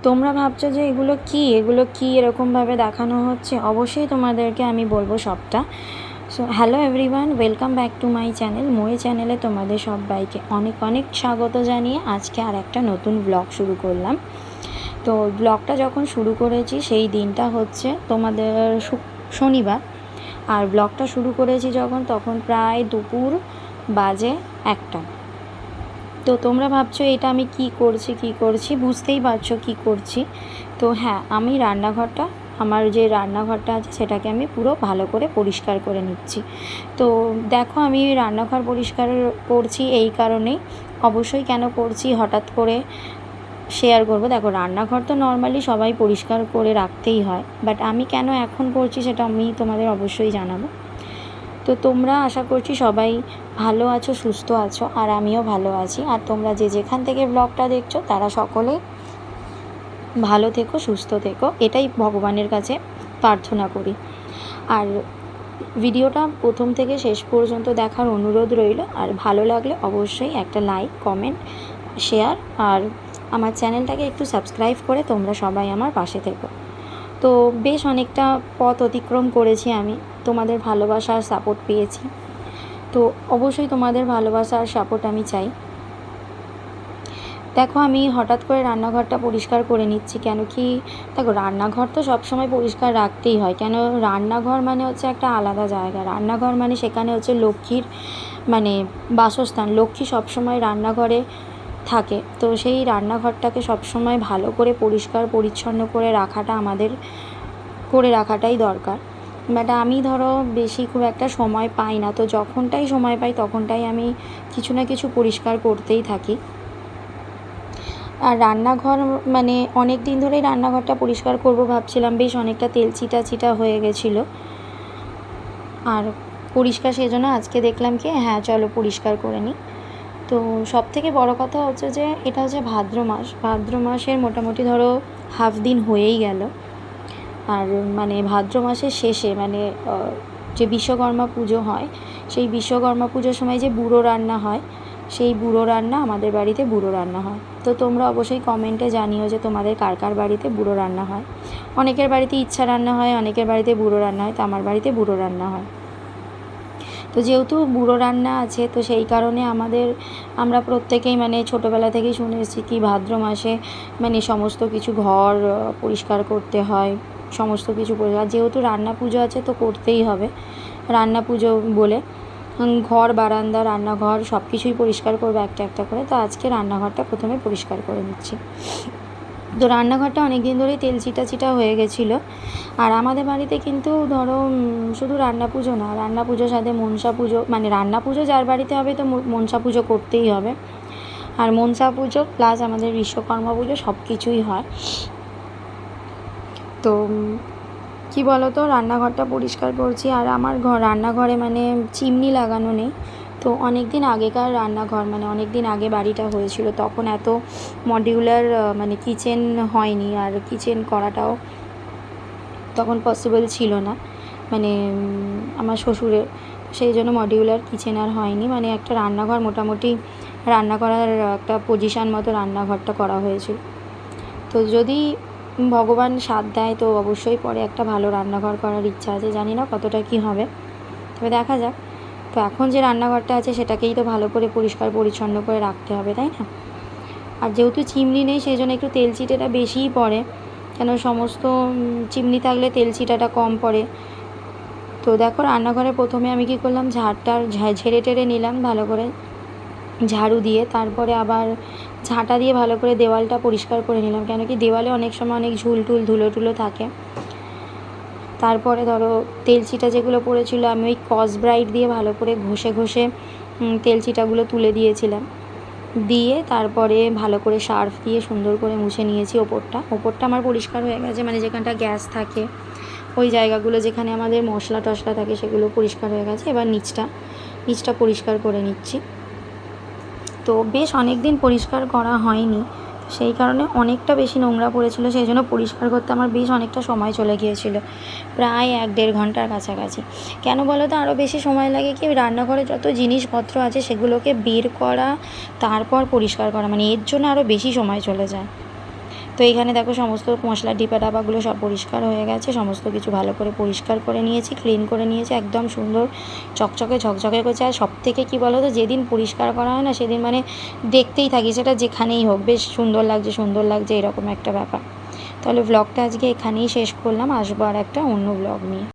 তোমরা ভাবছো যে এগুলো কি এরকমভাবে দেখানো হচ্ছে, অবশ্যই তোমাদেরকে আমি বলবো সবটা। So hello everyone, welcome back to my channel. মই চ্যানেলে তোমাদের সবাইকে অনেক অনেক স্বাগত জানিয়ে আজকে আর একটা নতুন ব্লগ শুরু করলাম। তো ব্লগটা যখন শুরু করেছি সেই দিনটা হচ্ছে তোমাদের শনিবার, আর ব্লগটা শুরু করেছি তখন প্রায় দুপুর বাজে 1টা। তো তোমরা ভাবছো এটা আমি কি করছি, বুঝতেই পারছো কি করছি। তো হ্যাঁ, আমি আমার যে রান্নাঘরটা আছে সেটাকে আমি পুরো ভালো করে পরিষ্কার করে নিচ্ছি। তো দেখো, আমি রান্নাঘর পরিষ্কার করছি এই কারণেই, অবশ্যই কেন করছি হঠাৎ করে শেয়ার করব। দেখো, রান্নাঘর তো নর্মালি সবাই পরিষ্কার করে রাখতেই হয়, বাট আমি কেন এখন করছি সেটা আমি তোমাদের অবশ্যই জানাবো। তো তোমরা আশা করছি সবাই ভালো আছো, সুস্থ আছো, আর আমিও ভালো আছি। আর তোমরা যে যেখান থেকে ব্লগটা দেখছো তারা সকলেই ভালো থেকো, সুস্থ থেকো, এটাই ভগবানের কাছে প্রার্থনা করি। আর ভিডিওটা প্রথম থেকে শেষ পর্যন্ত দেখার অনুরোধ রইল। আর ভালো লাগলে অবশ্যই একটা লাইক, কমেন্ট, শেয়ার, আর আমার চ্যানেলটাকে একটু সাবস্ক্রাইব করে তোমরা সবাই আমার পাশে থেকো। তো বেশ অনেকটা পথ অতিক্রম করেছি আমি, তোমাদের ভালোবাসা আর সাপোর্ট পেয়েছি। তো অবশ্যই তোমাদের ভালোবাসা আর সাপোর্ট আমি চাই। দেখো, আমি হঠাৎ করে রান্নাঘরটা পরিষ্কার করে নিচ্ছি কেন কি, দেখো রান্নাঘর তো সবসময় পরিষ্কার রাখতেই হয়। কেন, রান্নাঘর মানে হচ্ছে একটা আলাদা জায়গা। রান্নাঘর মানে সেখানে হচ্ছে লক্ষ্মীর বাসস্থান। লক্ষ্মী সবসময় রান্নাঘরে থাকে। তো সেই রান্নাঘরটাকে সবসময় ভালো করে পরিষ্কার পরিচ্ছন্ন করে রাখাটাই দরকার। বাট আমি বেশি খুব একটা সময় পাই না, তো যখনটাই সময় পাই তখনটাই আমি কিছু না কিছু পরিষ্কার করতেই থাকি। আর রান্নাঘর অনেক দিন ধরেই রান্নাঘরটা পরিষ্কার করব ভাবছিলাম, বেশ অনেকটা তেল চিটা হয়ে গেছিলো। আর পরিষ্কার সেজন্য আজকে দেখলাম কি হ্যাঁ চলো পরিষ্কার করে নিই। তো সবথেকে বড় কথা হচ্ছে যে এটা হচ্ছে ভাদ্র মাসের মোটামুটি হাফ দিন হয়েই গেল। আর ভাদ্র মাসের শেষে যে বিশ্বকর্মা পুজো হয়, সেই বিশ্বকর্মা পুজোর সময় যে বুড়ো রান্না হয়, সেই বুড়ো রান্না আমাদের বাড়িতে বুড়ো রান্না হয়। তো তোমরা অবশ্যই কমেন্টে জানিও যে তোমাদের কার কার বাড়িতে বুড়ো রান্না হয়। অনেকের বাড়িতে ইচ্ছা রান্না হয়, অনেকের বাড়িতে বুড়ো রান্না হয়, তো আমার বাড়িতে বুড়ো রান্না হয়। তো যেহেতু বুড়ো রান্না আছে, তো সেই কারণে আমরা প্রত্যেকেই ছোটোবেলা থেকেই শুনে এসেছি কি ভাদ্র মাসে সমস্ত কিছু ঘর পরিষ্কার করতে হয়, সমস্ত কিছু পরিষ্কার। যেহেতু রান্না পুজো আছে তো করতেই হবে, রান্না পুজো বলে ঘর, বারান্দা, রান্নাঘর সব কিছুই পরিষ্কার করবো একটা একটা করে। তো আজকে রান্নাঘরটা প্রথমে পরিষ্কার করে নিচ্ছি। তো রান্নাঘরটা অনেক দিন ধরেই তেল চিটা হয়ে গেছিলো। আর আমাদের বাড়িতে কিন্তু শুধু রান্না পুজো না, রান্না পুজোর সাথে মনসা পুজো, রান্না পুজো যার বাড়িতে হবে তো মনসা পুজো করতেই হবে। আর মনসা পুজো প্লাস আমাদের বিশ্বকর্মা পুজো সব কিছুই হয়। তো কি বলো তো, রান্নাঘরটা পরিষ্কার করছি। আর আমার রান্নাঘরে চিমনি লাগানো নেই। তো অনেক দিন আগেকার রান্নাঘর, অনেক দিন আগে বাড়িটা হয়েছিল, তখন এত মডিউলার কিচেন হয়নি, আর কিচেন করাটাও তখন পসিবল ছিল না আমার শ্বশুরের। সেই জন্য মডিউলার কিচেন আর হয়নি, একটা রান্নাঘর মোটামুটি রান্না করার একটা পজিশান মতো রান্নাঘরটা করা হয়েছিল। তো যদি ভগবান সাথ দেয় তো অবশ্যই পরে একটা ভালো রান্নাঘর করার ইচ্ছা আছে, জানি না কতটা কি হবে, তবে দেখা যাক। তো এখন যে রান্নাঘরটা আছে সেটাকেই তো ভালো করে পরিষ্কার পরিচ্ছন্ন করে রাখতে হবে, তাই না? আর যেহেতু চিমনি নেই সেই জন্য একটু তেল চিটেটা বেশিই পড়ে, কেন সমস্ত চিমনি থাকলে তেল চিটাটা কম পড়ে। তো দেখো, রান্নাঘরে প্রথমে আমি কী করলাম, ঝেড়ে টেড়ে নিলাম ভালো করে ঝাড়ু দিয়ে, তারপরে আবার ঝাঁটা দিয়ে ভালো করে দেওয়ালটা পরিষ্কার করে নিলাম, কেন কি দেওয়ালে অনেক সময় অনেক ধুলো থাকে। তারপরে তেল চিটা যেগুলো পড়েছিল আমি ওই স্কচব্রাইট দিয়ে ভালো করে ঘষে তেল চিটাগুলো তুলে দিয়েছিলাম, দিয়ে তারপরে ভালো করে সার্ফ দিয়ে সুন্দর করে মুছে নিয়েছি। ওপরটা আমার পরিষ্কার হয়ে গেছে, যেখানটা গ্যাস থাকে ওই জায়গাগুলো যেখানে আমাদের মশলা টশলা থাকে সেগুলো পরিষ্কার হয়ে গেছে। এবার নিচটা পরিষ্কার করে নিচ্ছি। তো বেশ অনেক দিন পরিষ্কার করা হয়নি, সেই কারণে অনেকটা বেশি নোংরা পড়েছিল, সেই জন্য পরিষ্কার করতে আমার বেশ অনেকটা সময় চলে গিয়েছিল, প্রায় 1-1.5 ঘন্টার কাছাকাছি। কেন বলো তো আরও বেশি সময় লাগে কি, রান্নাঘরে যত জিনিসপত্র আছে সেগুলোকে বের করা, তারপর পরিষ্কার করা, এর জন্য আরও বেশি সময় চলে যায়। তো এখানে দেখো সমস্ত মশলার ডিপা ডাবাগুলো সব পরিষ্কার হয়ে গেছে, সমস্ত কিছু ভালো করে পরিষ্কার করে নিয়েছি, ক্লিন করে নিয়েছি, একদম সুন্দর চকচকে ঝকঝকে করছে। আর সব থেকে কী বলো তো, যেদিন পরিষ্কার করা হয় না সেদিন মানে দেখতেই থাকি, সেটা যেখানেই হোক বেশ সুন্দর লাগছে এরকম একটা ব্যাপার। তাহলে ব্লগটা আজকে এখানেই শেষ করলাম, আসবো আর একটা অন্য ব্লগ নিয়ে।